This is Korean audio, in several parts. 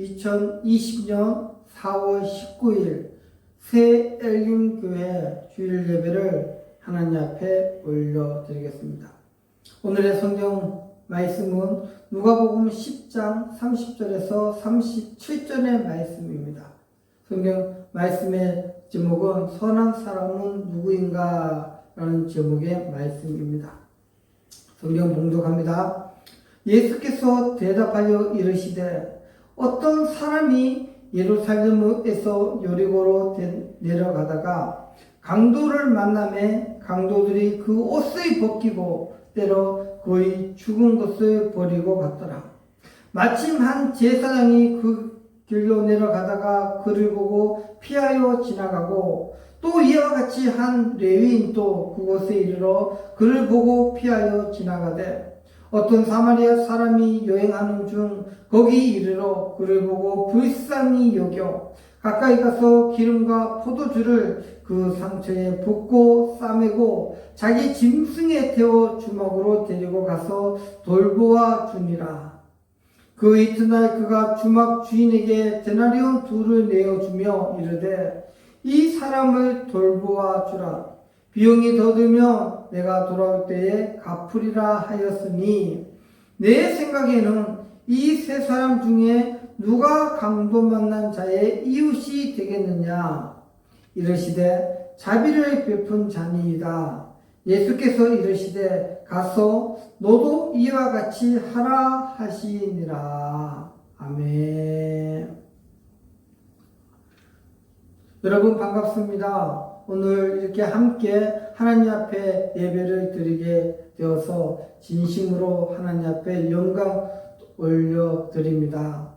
2020년 4월 19일 새 엘림교회 주일 예배를 하나님 앞에 올려드리겠습니다. 오늘의 성경 말씀은 누가복음 10장 30절에서 37절의 말씀입니다. 성경 말씀의 제목은 선한 사람은 누구인가? 라는 제목의 말씀입니다. 성경 봉독합니다. 예수께서 대답하여 이르시되 어떤 사람이 예루살렘에서 여리고로 내려가다가 강도를 만나매 강도들이 그 옷을 벗기고 때려 거의 죽은 것을 버리고 갔더라. 마침 한 제사장이 그 길로 내려가다가 그를 보고 피하여 지나가고 또 이와 같이 한 레위인도 그곳에 이르러 그를 보고 피하여 지나가되 어떤 사마리아 사람이 여행하는 중 거기 이르러 그를 보고 불쌍히 여겨 가까이 가서 기름과 포도주를 그 상처에 붓고 싸매고 자기 짐승에 태워 주막으로 데리고 가서 돌보아 주니라. 그 이튿날 그가 주막 주인에게 데나리온 2를 내어주며 이르되 이 사람을 돌보아 주라. 비용이 더 들며 내가 돌아올 때에 갚으리라 하였으니 내 생각에는 이 세 사람 중에 누가 강도 만난 자의 이웃이 되겠느냐. 이르시되 자비를 베푼 자니이다. 예수께서 이르시되 가서 너도 이와 같이 하라 하시니라. 아멘. 여러분 반갑습니다. 오늘 이렇게 함께 하나님 앞에 예배를 드리게 되어서 진심으로 하나님 앞에 영광 올려드립니다.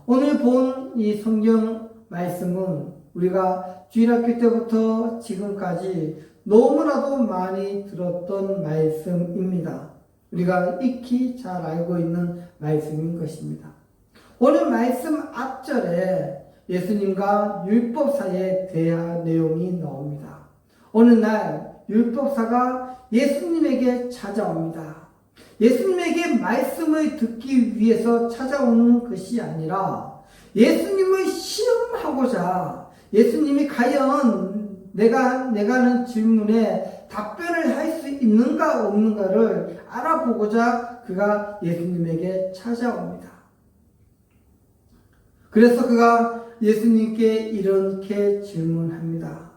오늘 본 이 성경 말씀은 우리가 주일학교 때부터 지금까지 너무나도 많이 들었던 말씀입니다. 우리가 익히 잘 알고 있는 말씀인 것입니다. 오늘 말씀 앞절에 예수님과 율법사에 대한 내용이 나옵니다. 어느 날 율법사가 예수님에게 찾아옵니다. 예수님에게 말씀을 듣기 위해서 찾아오는 것이 아니라 예수님을 시험하고자 예수님이 과연 내가 하는 질문에 답변을 할 수 있는가 없는가를 알아보고자 그가 예수님에게 찾아옵니다. 그래서 그가 예수님께 이렇게 질문합니다.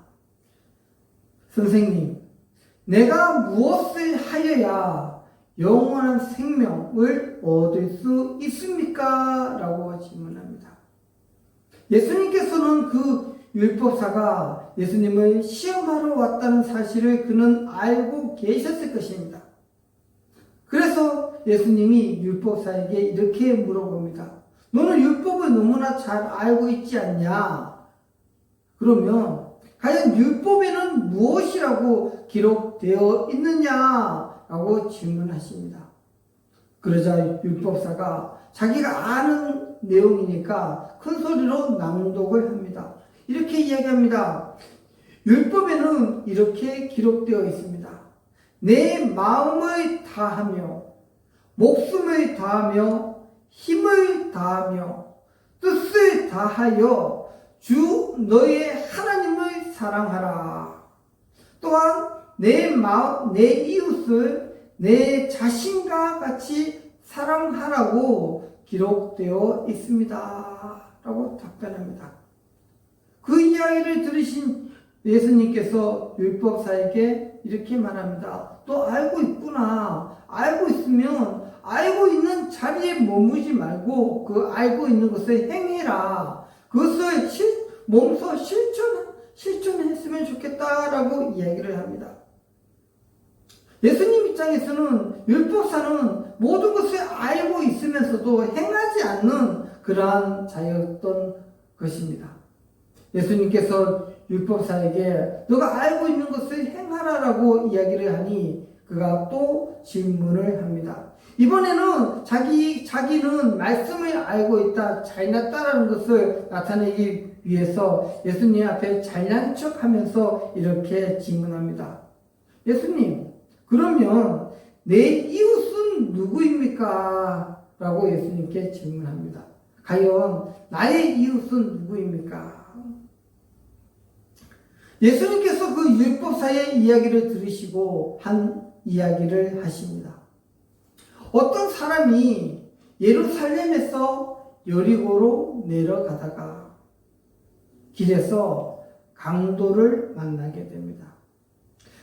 선생님, 내가 무엇을 하여야 영원한 생명을 얻을 수 있습니까? 라고 질문합니다. 예수님께서는 그 율법사가 예수님을 시험하러 왔다는 사실을 그는 알고 계셨을 것입니다. 그래서 예수님이 율법사에게 이렇게 물어봅니다. 너는 율법을 너무나 잘 알고 있지 않냐? 그러면 과연 율법에는 무엇이라고 기록되어 있느냐? 라고 질문하십니다. 그러자 율법사가 자기가 아는 내용이니까 큰 소리로 낭독을 합니다. 이렇게 이야기합니다. 율법에는 이렇게 기록되어 있습니다. 내 마음을 다하며 목숨을 다하며 힘을 다하며 뜻을 다하여 주 너의 하나님을 사랑하라. 또한 내 이웃을 내 자신과 같이 사랑하라고 기록되어 있습니다. 라고 답변합니다. 그 이야기를 들으신 예수님께서 율법사에게 이렇게 말합니다. 너 알고 있구나. 알고 있으면 알고 있는 자리에 머무지 말고 그 알고 있는 것을 행해라. 그것을 몸소 실천했으면 좋겠다라고 이야기를 합니다. 예수님 입장에서는 율법사는 모든 것을 알고 있으면서도 행하지 않는 그러한 자였던 것입니다. 예수님께서 율법사에게 너가 알고 있는 것을 행하라라고 이야기를 하니 그가 또 질문을 합니다. 이번에는 자기는 말씀을 알고 있다, 잘났다라는 것을 나타내기 위해서 예수님 앞에 잘난 척 하면서 이렇게 질문합니다. 예수님, 그러면 내 이웃은 누구입니까? 라고 예수님께 질문합니다. 과연 나의 이웃은 누구입니까? 예수님께서 그 율법사의 이야기를 들으시고 한 이야기를 하십니다. 어떤 사람이 예루살렘에서 여리고로 내려가다가 길에서 강도를 만나게 됩니다.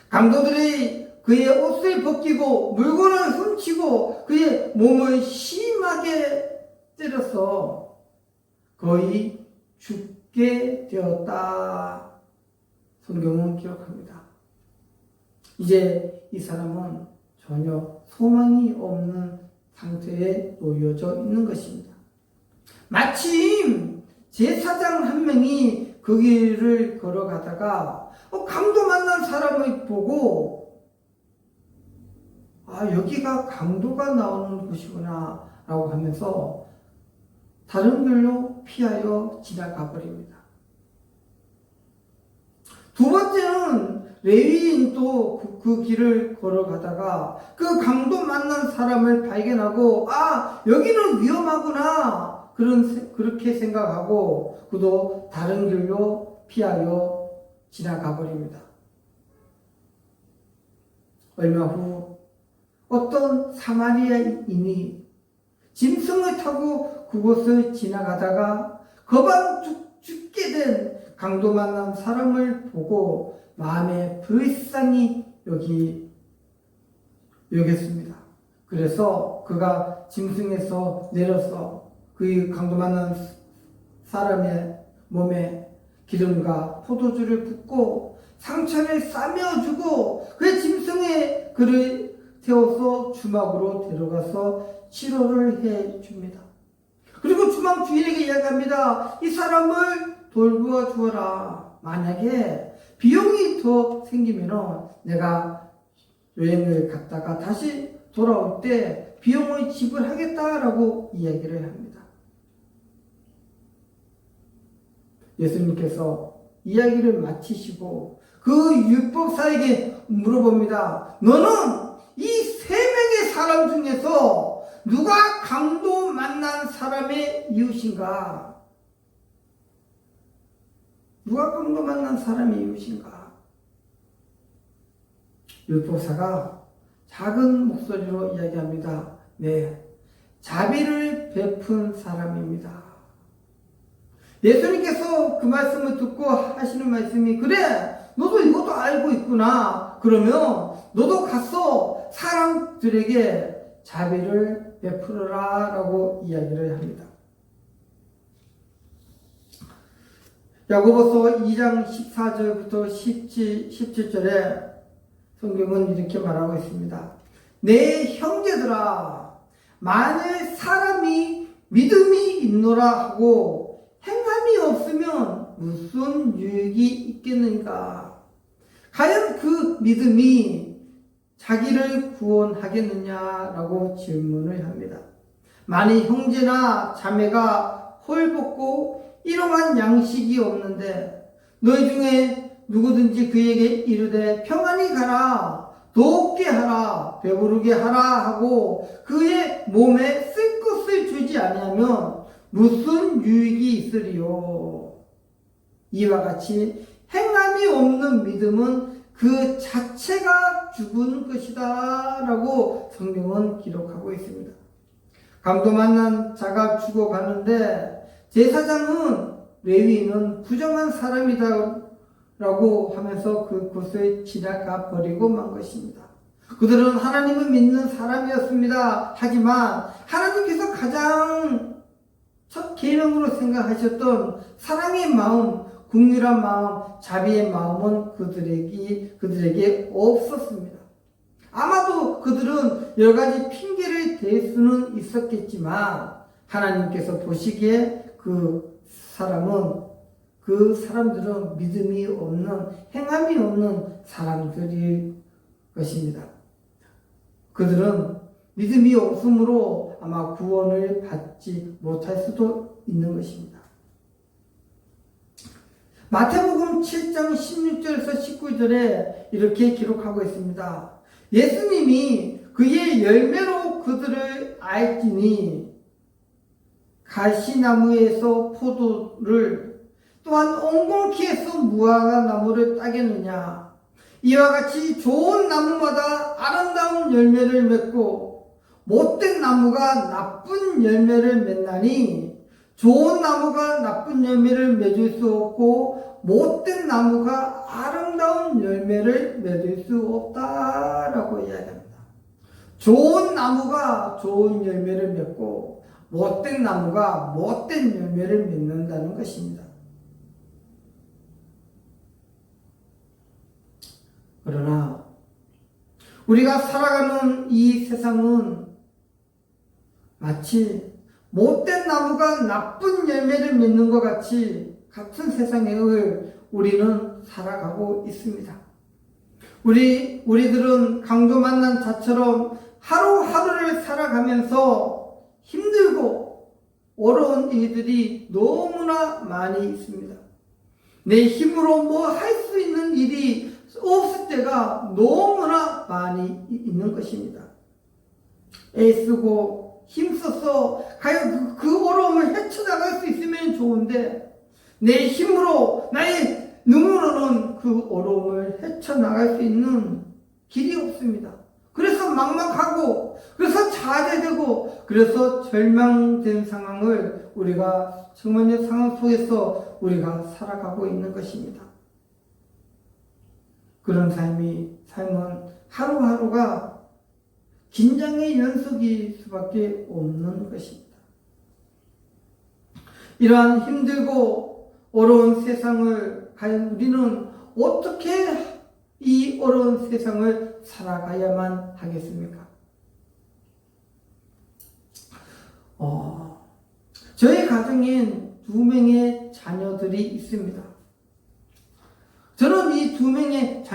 강도들이 그의 옷을 벗기고 물건을 훔치고 그의 몸을 심하게 때려서 거의 죽게 되었다. 성경은 기록합니다. 이제 이 사람은 전혀 소망이 없는 상태에 놓여져 있는 것입니다. 마침 제사장 한 명이 그 길을 걸어가다가 강도 만난 사람을 보고 여기가 강도가 나오는 곳이구나 라고 하면서 다른 길로 피하여 지나가 버립니다. 두 번째는 레위인도 그 길을 걸어가다가 그 강도 만난 사람을 발견하고 여기는 위험하구나 그렇게 생각하고 그도 다른 길로 피하여 지나가 버립니다. 얼마 후 어떤 사마리아인이 짐승을 타고 그곳을 지나가다가 거반 죽게 된 강도 만난 사람을 보고 마음에 불쌍히 여겼습니다. 그래서 그가 짐승에서 내려서 그 강도 만난 사람의 몸에 기름과 포도주를 붓고 상처를 싸매어 주고 그 짐승의 그를 태워서 주막으로 데려가서 치료를 해 줍니다. 그리고 주막 주인에게 이야기합니다. 이 사람을 돌보아 주어라. 만약에 비용이 더 생기면 내가 여행을 갔다가 다시 돌아올 때 비용을 지불하겠다라고 이야기를 합니다. 예수님께서 이야기를 마치시고 그 율법사에게 물어봅니다. 너는 이 세 명의 사람 중에서 누가 강도 만난 사람의 이웃인가? 누가 강도 만난 사람의 이웃인가? 율법사가 작은 목소리로 이야기합니다. 네, 자비를 베푼 사람입니다. 예수님께서 그 말씀을 듣고 하시는 말씀이 그래, 너도 이것도 알고 있구나. 그러면 너도 가서 사람들에게 자비를 베풀어라 라고 이야기를 합니다. 야고보서 2장 14절부터 17절에 성경은 이렇게 말하고 있습니다. 내 형제들아, 만일 사람이 믿음이 있노라 하고 행함이 없으면 무슨 유익이 있겠는가? 과연 그 믿음이 자기를 구원하겠느냐라고 질문을 합니다. 만일 형제나 자매가 홀벗고 일용한 양식이 없는데 너희 중에 누구든지 그에게 이르되 평안히 가라, 돕게 하라, 배부르게 하라 하고 그의 몸에 쓸 것을 주지 아니하면 무슨 유익이 있으리요? 이와 같이 행함이 없는 믿음은 그 자체가 죽은 것이다 라고 성경은 기록하고 있습니다. 강도 만난 자가 죽어가는데 제사장은 레위인은 부정한 사람이다 라고 하면서 그곳을 지나가 버리고 만 것입니다. 그들은 하나님을 믿는 사람이었습니다. 하지만 하나님께서 가장 첫 계명으로 생각하셨던 사랑의 마음, 긍휼한 마음, 자비의 마음은 그들에게 없었습니다. 아마도 그들은 여러 가지 핑계를 댈 수는 있었겠지만 하나님께서 보시기에 그 사람들은 믿음이 없는, 행함이 없는 사람들일 것입니다. 그들은 믿음이 없으므로 아마 구원을 받지 못할 수도 있는 것입니다. 마태복음 7장 16절에서 19절에 이렇게 기록하고 있습니다. 예수님이 그의 열매로 그들을 알지니 가시나무에서 포도를 또한 옹골키에서 무화과 나무를 따겠느냐. 이와 같이 좋은 나무마다 아름다운 열매를 맺고 못된 나무가 나쁜 열매를 맺나니 좋은 나무가 나쁜 열매를 맺을 수 없고 못된 나무가 아름다운 열매를 맺을 수 없다라고 이야기합니다. 좋은 나무가 좋은 열매를 맺고 못된 나무가 못된 열매를 맺는다는 것입니다. 그러나 우리가 살아가는 이 세상은 마치 못된 나무가 나쁜 열매를 맺는 것 같이 같은 세상에 우리는 살아가고 있습니다. 우리들은 강도 만난 자처럼 하루하루를 살아가면서 힘들고 어려운 일들이 너무나 많이 있습니다. 내 힘으로 뭐 할 수 있는 일이 없을 때가 너무나 많이 있는 것입니다. 애쓰고 힘써서 과연 그 어려움을 헤쳐나갈 수 있으면 좋은데 내 힘으로 나의 능으로는 그 어려움을 헤쳐나갈 수 있는 길이 없습니다. 그래서 막막하고 그래서 좌절되고 그래서 절망된 상황을 우리가 정말 상황 속에서 우리가 살아가고 있는 것입니다. 그런 삶은 하루하루가 긴장의 연속일 수밖에 없는 것입니다. 이러한 힘들고 어려운 세상을 과연 우리는 어떻게 이 어려운 세상을 살아가야만 하겠습니까? 저희 가정엔 2명의 자녀들이 있습니다. 저는 이 2명의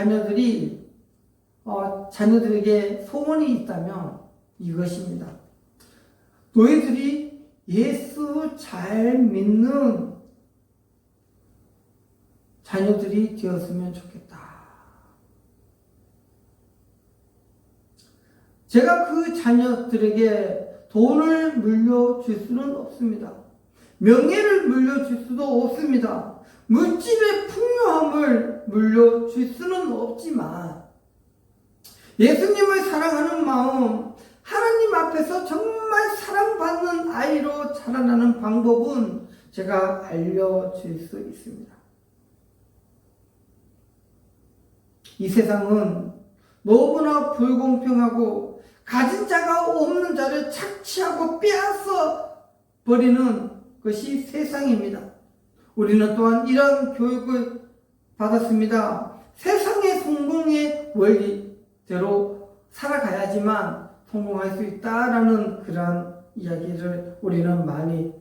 자녀들에게 소원이 있다면 이것입니다. 너희들이 예수 잘 믿는 자녀들이 되었으면 좋겠다. 제가 그 자녀들에게 돈을 물려줄 수는 없습니다. 명예를 물려줄 수도 없습니다. 물질의 풍요함을 물려줄 수는 없지만 예수님을 사랑하는 마음, 하나님 앞에서 정말 사랑받는 아이로 자라나는 방법은 제가 알려줄 수 있습니다. 이 세상은 너무나 불공평하고 가진 자가 없는 자를 착취하고 빼앗아 버리는 것이 세상입니다. 우리는 또한 이런 교육을 받았습니다. 세상의 성공의 원리대로 살아가야지만 성공할 수 있다라는 그런 이야기를 우리는 많이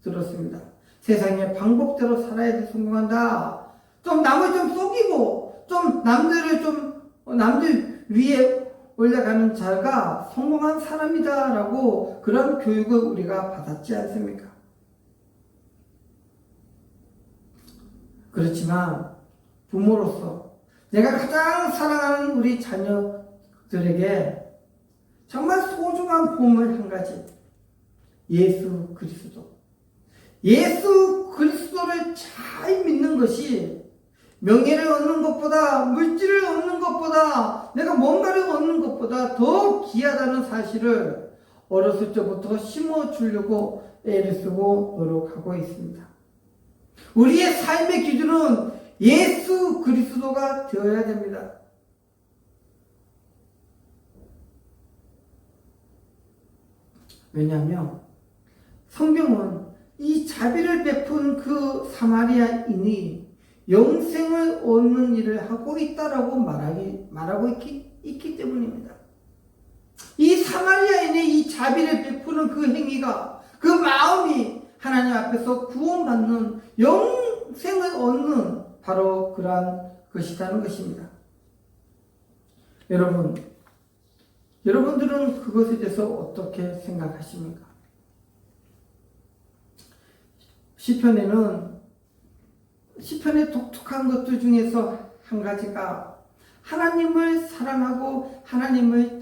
들었습니다. 세상의 방법대로 살아야지 성공한다. 좀 남을 좀 속이고 좀 남들 위에 올라가는 자가 성공한 사람이다라고 그런 교육을 우리가 받았지 않습니까? 그렇지만 부모로서 내가 가장 사랑하는 우리 자녀들에게 정말 소중한 보물 한 가지, 예수 그리스도. 예수 그리스도를 잘 믿는 것이 명예를 얻는 것보다, 물질을 얻는 것보다, 내가 뭔가를 얻는 것보다 더 귀하다는 사실을 어렸을 때부터 심어주려고 애를 쓰고 노력하고 있습니다. 우리의 삶의 기준은 예수 그리스도가 되어야 됩니다. 왜냐하면 성경은 이 자비를 베푼 그 사마리아인이 영생을 얻는 일을 하고 있다라고 말하고 있기 때문입니다. 이 사마리아인의 이 자비를 베푸는 그 행위가, 그 마음이 하나님 앞에서 구원받는, 영생을 얻는 바로 그러한 것이라는 것입니다. 여러분들은 그것에 대해서 어떻게 생각하십니까? 시편의 독특한 것들 중에서 한 가지가 하나님을 사랑하고 하나님을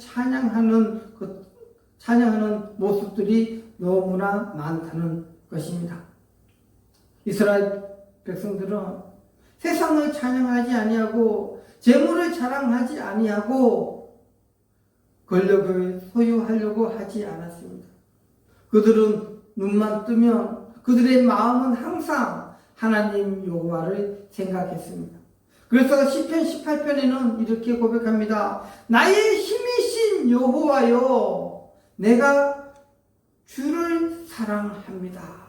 찬양하는 모습들이 너무나 많다는 것입니다. 이스라엘 백성들은 세상을 찬양하지 아니하고 재물을 자랑하지 아니하고 권력을 소유하려고 하지 않았습니다. 그들은 눈만 뜨면 그들의 마음은 항상 하나님 여호와를 생각했습니다. 그래서 시편 18편에는 이렇게 고백합니다. 나의 힘이신 여호와여, 내가 주를 사랑합니다.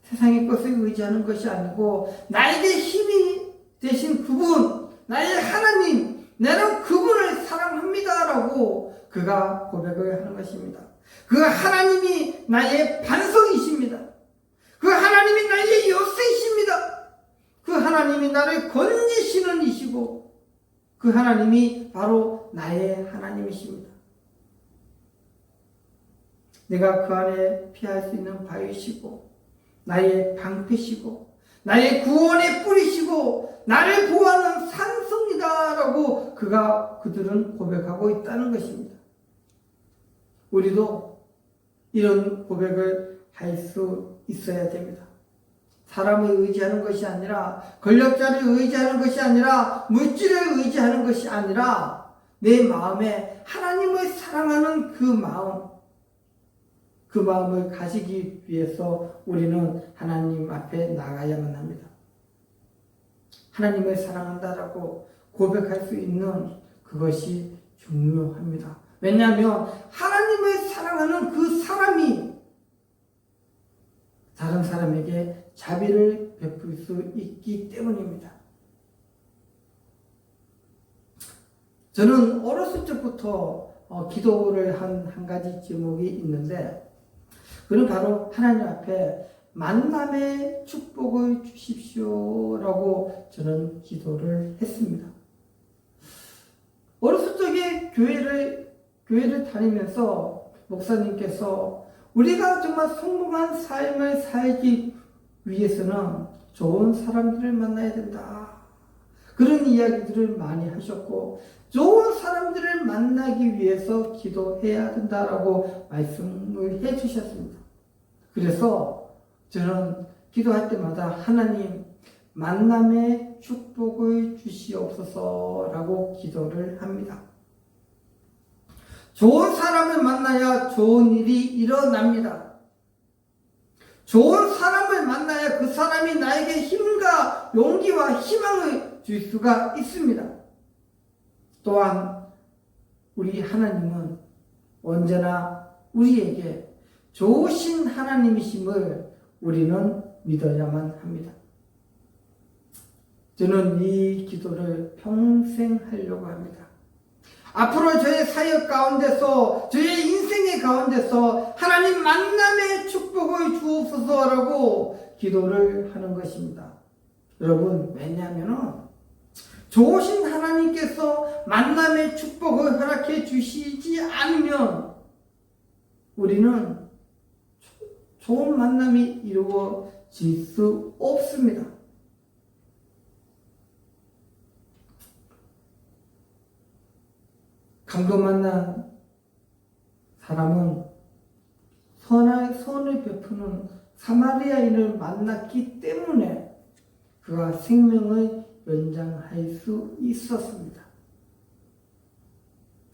세상의 것을 의지하는 것이 아니고 나에게 힘이 되신 그분, 나의 하나님, 나는 그분을 사랑합니다 라고 그가 고백을 하는 것입니다. 그 하나님이 나의 반석이십니다. 그 하나님이 나의 요새이십니다. 그 하나님이 나를 건지시는 이시고 그 하나님이 바로 나의 하나님이십니다. 내가 그 안에 피할 수 있는 바위시고 나의 방패시고 나의 구원의 뿌리시고 나를 보호하는 산성이다 라고 그들은 고백하고 있다는 것입니다. 우리도 이런 고백을 할 수 있어야 됩니다. 사람을 의지하는 것이 아니라 권력자를 의지하는 것이 아니라 물질을 의지하는 것이 아니라 내 마음에 하나님을 사랑하는 그 마음을 가지기 위해서 우리는 하나님 앞에 나가야만 합니다. 하나님을 사랑한다라고 고백할 수 있는 그것이 중요합니다. 왜냐하면 하나님을 사랑하는 그 사람이 다른 사람에게 자비를 베풀 수 있기 때문입니다. 저는 어렸을 적부터 기도를 한 가지 제목이 있는데 그는 바로 하나님 앞에 만남의 축복을 주십시오 라고 저는 기도를 했습니다. 어렸을 적에 교회를 다니면서 목사님께서 우리가 정말 성공한 삶을 살기 위해서는 좋은 사람들을 만나야 된다. 그런 이야기들을 많이 하셨고 좋은 사람들을 만나기 위해서 기도해야 된다라고 말씀을 해 주셨습니다. 그래서 저는 기도할 때마다 하나님 만남의 축복을 주시옵소서라고 기도를 합니다. 좋은 사람을 만나야 좋은 일이 일어납니다. 좋은 사람을 만나야 그 사람이 나에게 힘과 용기와 희망을 줄 수가 있습니다. 또한 우리 하나님은 언제나 우리에게 좋으신 하나님이심을 우리는 믿어야만 합니다. 저는 이 기도를 평생 하려고 합니다. 앞으로 저의 사역 가운데서 저의 인생의 가운데서 하나님 만남의 축복을 주옵소서라고 기도를 하는 것입니다. 여러분, 왜냐하면 좋으신 하나님께서 만남의 축복을 허락해 주시지 않으면 우리는 좋은 만남이 이루어질 수 없습니다. 강도 만난 사람은 선을 베푸는 사마리아인을 만났기 때문에 그가 생명을 연장할 수 있었습니다.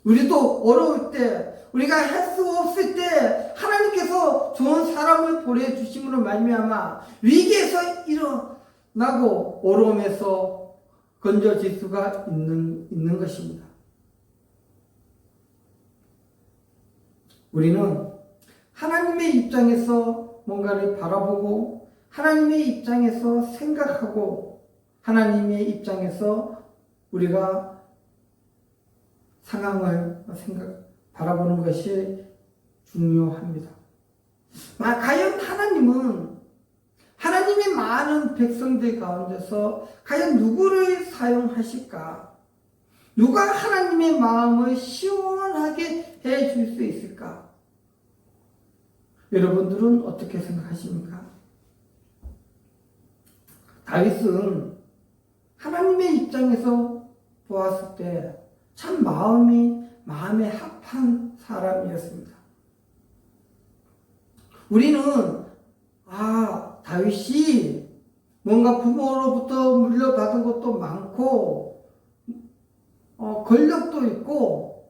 우리도 어려울 때, 우리가 할 수 없을 때 하나님께서 좋은 사람을 보내주심으로 말미암아 위기에서 일어나고 어려움에서 건져질 수가 있는 것입니다. 우리는 하나님의 입장에서 뭔가를 바라보고 하나님의 입장에서 생각하고 하나님의 입장에서 우리가 상황을 바라보는 것이 중요합니다. 과연 하나님의 많은 백성들 가운데서 과연 누구를 사용하실까? 누가 하나님의 마음을 시원하게 해줄 수 있을까? 여러분들은 어떻게 생각하십니까? 다윗은 하나님의 입장에서 보았을 때 참 마음에 합한 사람이었습니다. 우리는 다윗이 뭔가 부모로부터 물려받은 것도 많고 권력도 있고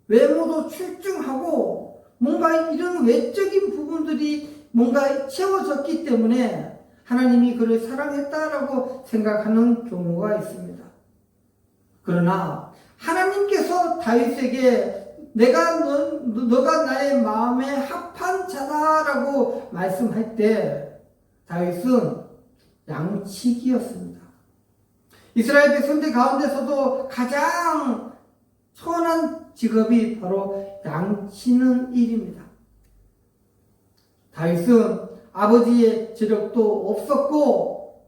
외모도 출중하고 뭔가 이런 외적인 부분들이 뭔가 채워졌기 때문에 하나님이 그를 사랑했다라고 생각하는 경우가 있습니다. 그러나 하나님께서 다윗에게 너가 나의 마음에 합한 자다라고 말씀할 때 다윗은 양치기였습니다. 이스라엘 백성들 가운데서도 가장 선한 직업이 바로 양치는 일입니다. 다윗은 아버지의 재력도 없었고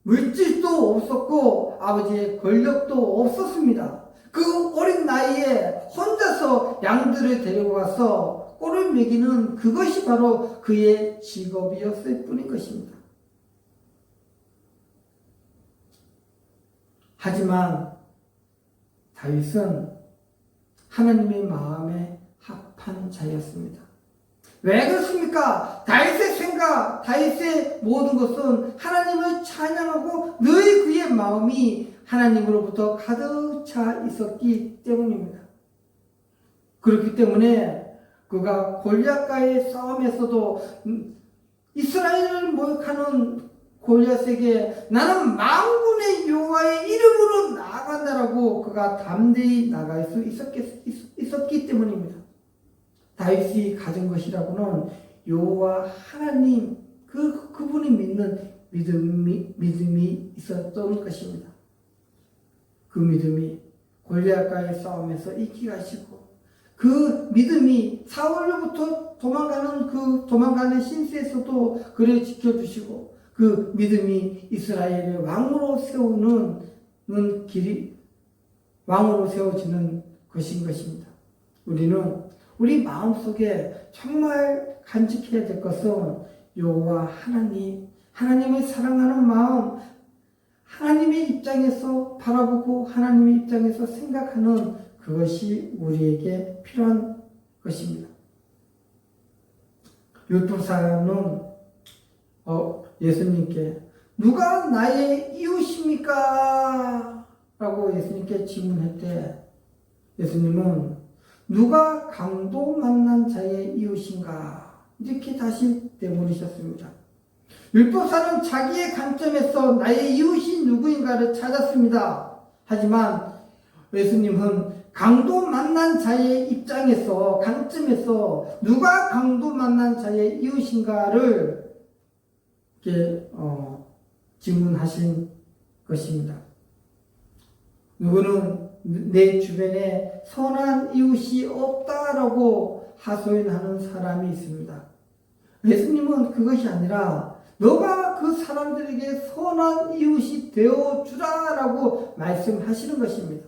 물질도 없었고 아버지의 권력도 없었습니다. 그 어린 나이에 혼자서 양들을 데리고 가서 꼴을 먹이는 그것이 바로 그의 직업이었을 뿐인 것입니다. 하지만 다윗은 하나님의 마음에 합한 자였습니다. 왜 그렇습니까? 다윗의 생각, 다윗의 모든 것은 하나님을 찬양하고 늘 그의 마음이 하나님으로부터 가득 차 있었기 때문입니다. 그렇기 때문에 그가 골리앗과의 싸움에서도 이스라엘을 모욕하는 골리앗에게 나는 만군의 여호와의 이름으로 나아간다라고 그가 담대히 나갈 수 있었기 때문입니다. 다윗이 가진 것이라고는 여호와 하나님 그분이 믿는 믿음이 있었던 것입니다. 그 믿음이 골리앗과의 싸움에서 이기게 하시고 그 믿음이 사울로부터 도망가는 신세에서도 그를 지켜주시고 그 믿음이 이스라엘의 왕으로 세워지는 것인 것입니다. 우리는 우리 마음속에 정말 간직해야 될 것은 여호와 하나님을 사랑하는 마음, 하나님의 입장에서 바라보고 하나님의 입장에서 생각하는 그것이 우리에게 필요한 것입니다. 율법사는 예수님께 누가 나의 이웃입니까? 라고 예수님께 질문할 때 예수님은 누가 강도 만난 자의 이웃인가? 이렇게 다시 되물으셨습니다. 율법사는 자기의 관점에서 나의 이웃이 누구인가를 찾았습니다. 하지만 예수님은 강도 만난 자의 입장에서 관점에서 누가 강도 만난 자의 이웃인가를 이렇게 질문하신 것입니다. 누구는 내 주변에 선한 이웃이 없다라고 하소연하는 사람이 있습니다. 예수님은 그것이 아니라 너가 그 사람들에게 선한 이웃이 되어주라라고 말씀하시는 것입니다.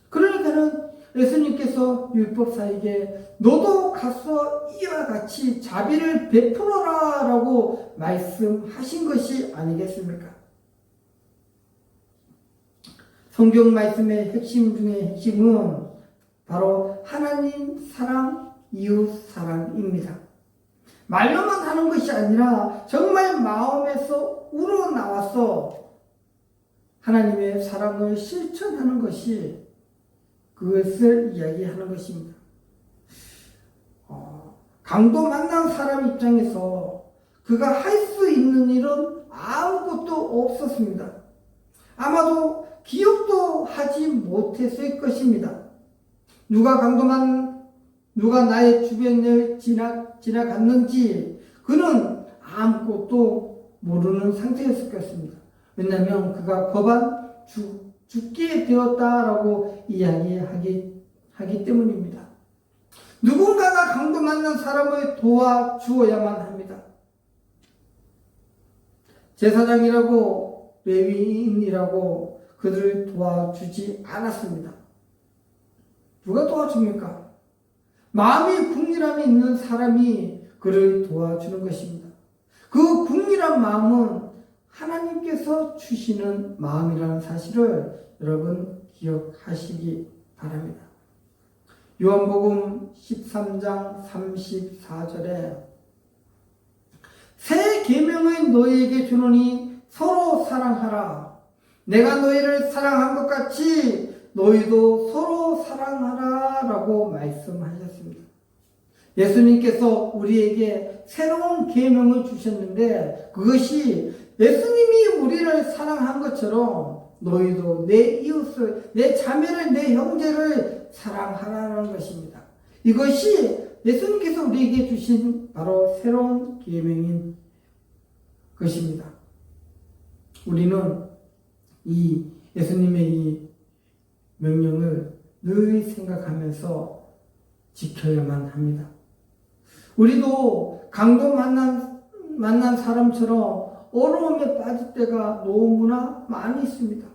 그러니까는 예수님께서 율법사에게 너도 가서 이와 같이 자비를 베풀어라라고 말씀하신 것이 아니겠습니까? 성경 말씀의 핵심 중에 핵심은 바로 하나님 사랑, 이웃 사랑입니다. 말로만 하는 것이 아니라 정말 마음에서 우러나와서 하나님의 사랑을 실천하는 것이 그것을 이야기하는 것입니다. 강도 만난 사람 입장에서 그가 할 수 있는 일은 아무것도 없었습니다. 아마도 기억도 하지 못했을 것입니다. 누가 나의 주변을 지나갔는지 그는 아무것도 모르는 상태였을 것입니다. 왜냐하면 그가 법안 죽게 되었다라고 이야기하기 때문입니다. 누군가가 강도 만난 사람을 도와주어야만 합니다. 제사장이라고 레위인이라고 그들을 도와주지 않았습니다. 누가 도와줍니까? 마음이 국률함이 있는 사람이 그를 도와주는 것입니다. 그 국률한 마음은 하나님께서 주시는 마음이라는 사실을 여러분 기억하시기 바랍니다. 요한복음 13장 34절에 새 계명을 너희에게 주노니 서로 사랑하라. 내가 너희를 사랑한 것 같이 너희도 서로 사랑하라 라고 말씀하셨습니다. 예수님께서 우리에게 새로운 계명을 주셨는데 그것이 예수님이 우리를 사랑한 것처럼 너희도 내 이웃을, 내 자매를, 내 형제를 사랑하라는 것입니다. 이것이 예수님께서 우리에게 주신 바로 새로운 계명인 것입니다. 우리는 이 예수님의 이 명령을 늘 생각하면서 지켜야만 합니다. 우리도 강도 만난 사람처럼 어려움에 빠질 때가 너무나 많이 있습니다.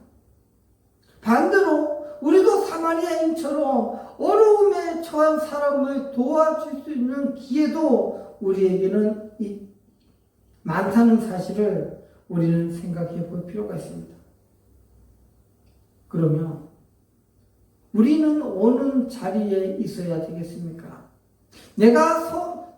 반대로 우리도 사마리아인처럼 어려움에 처한 사람을 도와줄 수 있는 기회도 우리에게는 많다는 사실을 우리는 생각해 볼 필요가 있습니다. 그러면 우리는 어느 자리에 있어야 되겠습니까? 내가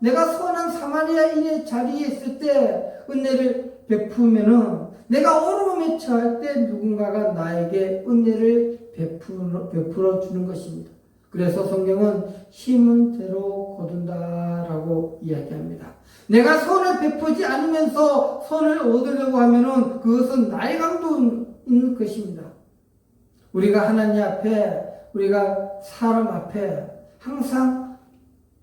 선한 사마리아인의 자리에 있을 때 은혜를 베푸면은 내가 어려움에 처할 때 누군가가 나에게 은혜를 베풀어 주는 것입니다. 그래서 성경은 심은 대로 거둔다라고 이야기합니다. 내가 선을 베푸지 않으면서 선을 얻으려고 하면은 그것은 나의 강도인 것입니다. 우리가 하나님 앞에, 우리가 사람 앞에 항상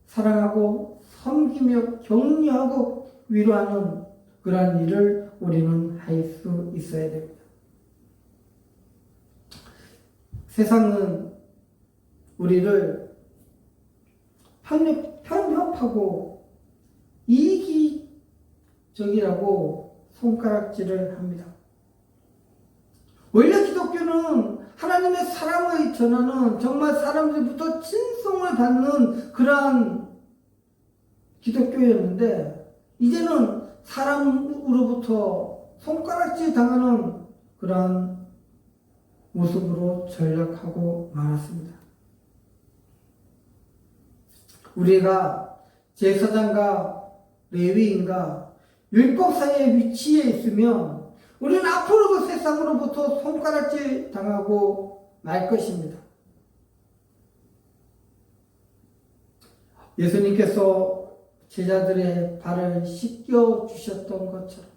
사랑하고 섬기며 격려하고 위로하는 그러한 일을 우리는 할 수 있어야 됩니다. 세상은 우리를 편협하고 이기적이라고 손가락질을 합니다. 원래 기독교는 하나님의 사랑을 전하는 정말 사람들부터 친송을 받는 그러한 기독교였는데 이제는 사람으로부터 손가락질 당하는 그러한 모습으로 전락하고 말았습니다. 우리가 제사장과 레위인과 율법 사이의 위치에 있으면 우리는 앞으로도 세상으로부터 손가락질 당하고 말 것입니다. 예수님께서 제자들의 발을 씻겨 주셨던 것처럼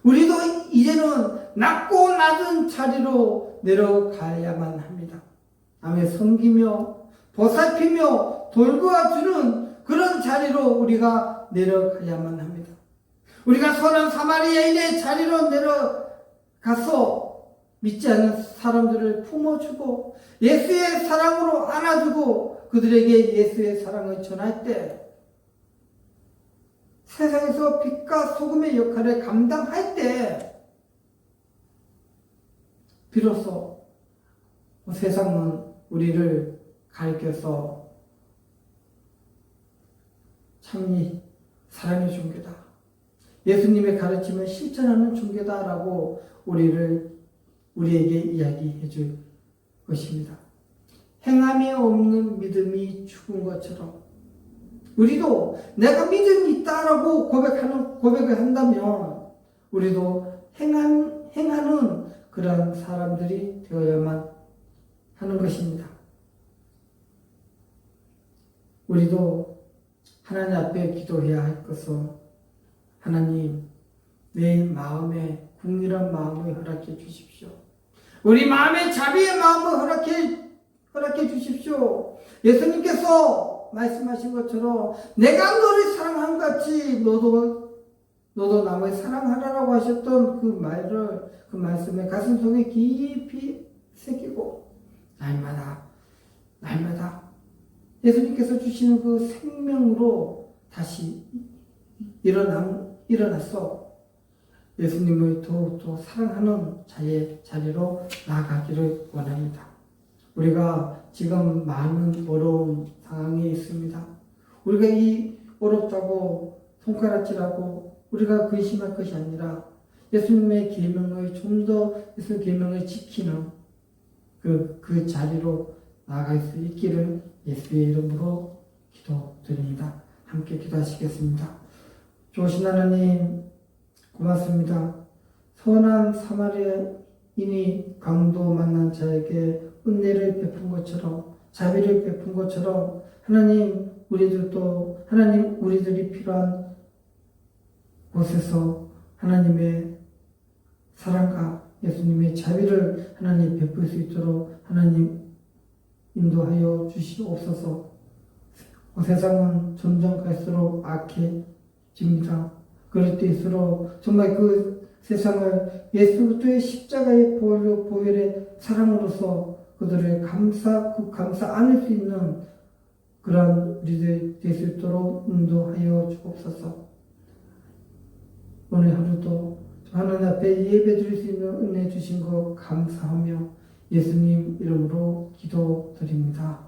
우리도 이제는 낮고 낮은 자리로 내려가야만 합니다. 아멘. 섬기며 보살피며 돌보아주는 그런 자리로 우리가 내려가야만 합니다. 우리가 선한 사마리아인의 자리로 내려가서 믿지 않는 사람들을 품어주고 예수의 사랑으로 안아주고 그들에게 예수의 사랑을 전할 때 세상에서 빛과 소금의 역할을 감당할 때 비로소 세상은 우리를 가리켜서 참니 사랑의 종교다, 예수님의 가르침을 실천하는 종교다라고 우리에게 이야기해 줄 것입니다. 행함이 없는 믿음이 죽은 것처럼 우리도 내가 믿음이 있다라고 고백을 한다면 우리도 행하는 그런 사람들이 되어야만 하는 것입니다. 우리도 하나님 앞에 기도해야 할 것은 하나님, 내 마음에 궁일한 마음을 허락해 주십시오. 우리 마음에 자비의 마음을 허락해 주십시오. 예수님께서 말씀하신 것처럼 내가 너를 사랑한 같이 너도 남을 사랑하라라고 하셨던 그 말씀에 가슴속에 깊이 새기고 날마다 예수님께서 주시는 그 생명으로 다시 일어나서 예수님을 더욱더 사랑하는 자리로 나아가기를 원합니다. 우리가 지금 많은 어려운 상황에 있습니다. 우리가 이 어렵다고 손가락질하고 우리가 근심할 것이 아니라 예수님의 계명을 좀 더 예수님의 계명을 지키는 그 자리로 나아갈 수 있기를 예수의 이름으로 기도드립니다. 함께 기도하시겠습니다. 좋으신 하나님 고맙습니다. 선한 사마리아인이 강도 만난 자에게 은혜를 베푼 것처럼 자비를 베푼 것처럼 하나님 우리들이 필요한 곳에서 하나님의 사랑과 예수님의 자비를 하나님 베풀 수 있도록 하나님 인도하여 주시옵소서. 세상은 점점 갈수록 악해집니다. 그럴 때일수록 정말 그 세상을 예수 그리스도의 십자가의 보혈의 사랑으로서 그들을 감싸 안을 수 있는 그런 우리들 될 수 있도록 인도하여 주옵소서. 오늘 하루도 하나님 앞에 예배 드릴 수 있는 은혜 주신 것 감사하며 예수님 이름으로 기도드립니다.